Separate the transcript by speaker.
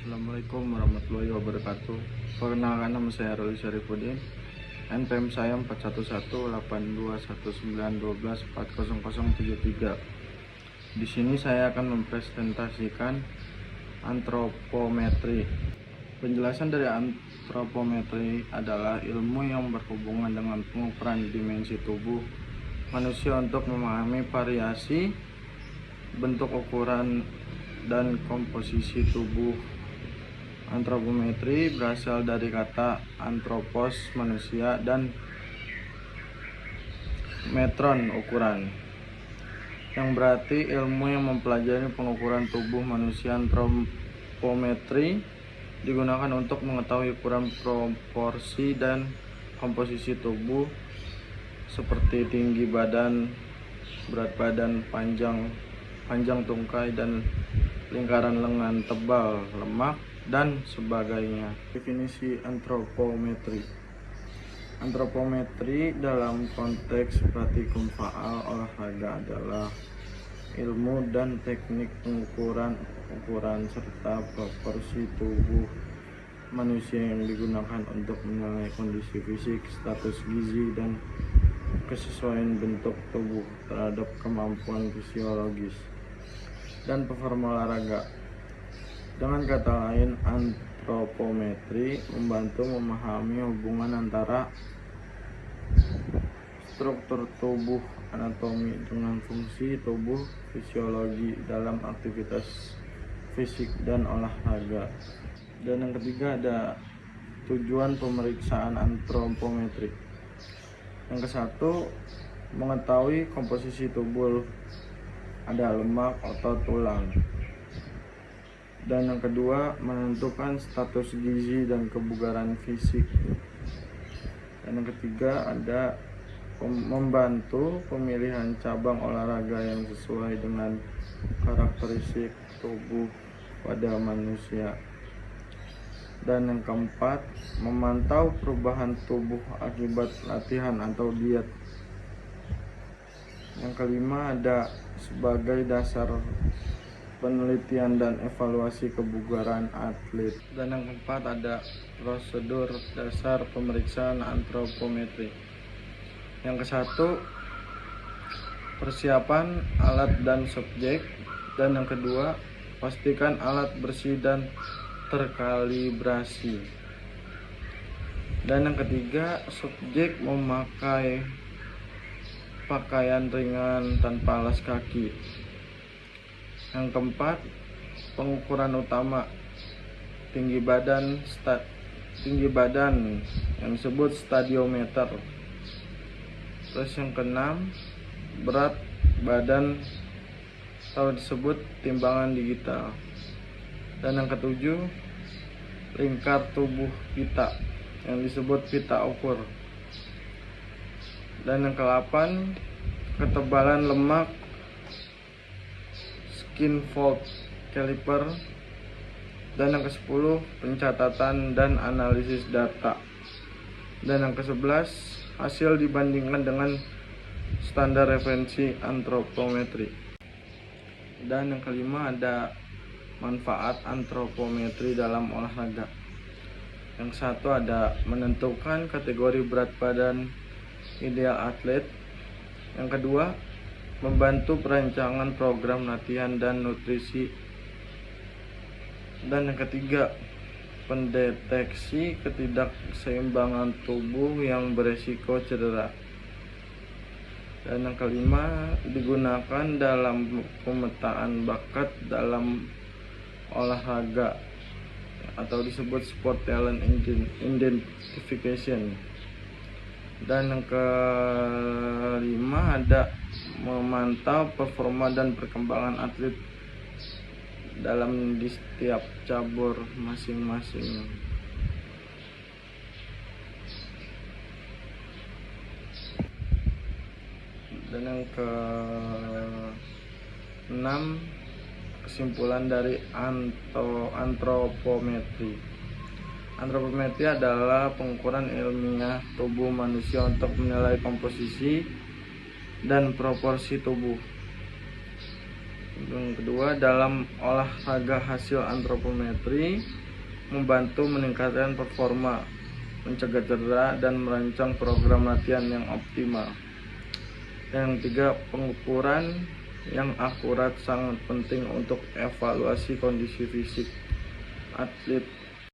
Speaker 1: Assalamualaikum warahmatullahi wabarakatuh. Perkenalkan, nama saya Roli Syarifuddin. NPM saya 41182191940073. Di sini saya akan mempresentasikan antropometri. Penjelasan dari antropometri adalah ilmu yang berhubungan dengan pengukuran dimensi tubuh manusia untuk memahami variasi bentuk, ukuran, dan komposisi tubuh. Antropometri berasal dari kata anthropos manusia dan metron ukuran, yang berarti ilmu yang mempelajari pengukuran tubuh manusia. Antropometri digunakan untuk mengetahui ukuran, proporsi, dan komposisi tubuh seperti tinggi badan, berat badan, panjang tungkai, dan lingkaran lengan, tebal, lemak, dan sebagainya. Definisi antropometri. Antropometri dalam konteks praktikum faal olahraga adalah ilmu dan teknik pengukuran ukuran serta proporsi tubuh manusia yang digunakan untuk menilai kondisi fisik, status gizi, dan kesesuaian bentuk tubuh terhadap kemampuan fisiologis dan performa olahraga. Dengan kata lain, antropometri membantu memahami hubungan antara struktur tubuh anatomi dengan fungsi tubuh fisiologi dalam aktivitas fisik dan olahraga. Dan yang ketiga, ada tujuan pemeriksaan antropometri. Yang ke-1, mengetahui komposisi tubuh, ada lemak, otot, tulang. Dan yang kedua, menentukan status gizi dan kebugaran fisik. Dan yang ketiga, ada membantu pemilihan cabang olahraga yang sesuai dengan karakteristik tubuh pada manusia. Dan yang keempat, memantau perubahan tubuh akibat latihan atau diet. Yang kelima, ada sebagai dasar penelitian dan evaluasi kebugaran atlet. Dan yang keempat, ada prosedur dasar pemeriksaan antropometri. Yang ke-1, persiapan alat dan subjek. Dan yang kedua, pastikan alat bersih dan terkalibrasi. Dan yang ketiga, subjek memakai pakaian ringan tanpa alas kaki. Yang keempat, pengukuran utama, tinggi badan yang disebut stadiometer. Terus yang keenam, berat badan atau disebut timbangan digital. Dan yang ketujuh, lingkar tubuh pita yang disebut pita ukur. Dan yang ke-8, ketebalan lemak, skin fold caliper. Dan yang ke-10, pencatatan dan analisis data. Dan yang ke-11, hasil dibandingkan dengan standar referensi antropometri. Dan yang kelima, ada manfaat antropometri dalam olahraga. Yang satu, ada menentukan kategori berat badan ideal atlet. Yang kedua, membantu perancangan program latihan dan nutrisi. Dan yang ketiga, pendeteksi ketidakseimbangan tubuh yang beresiko cedera. Dan yang kelima, digunakan dalam pemetaan bakat dalam olahraga atau disebut sport talent identification. Dan yang kelima, ada memantau performa dan perkembangan atlet dalam di setiap cabur masing-masing. Dan yang ke-6, kesimpulan dari antropometri. Antropometri adalah pengukuran ilmiah tubuh manusia untuk menilai komposisi dan proporsi tubuh. Yang kedua, dalam olahraga hasil antropometri membantu meningkatkan performa, mencegah cedera, dan merancang program latihan yang optimal. Yang ketiga, pengukuran yang akurat sangat penting untuk evaluasi kondisi fisik atlet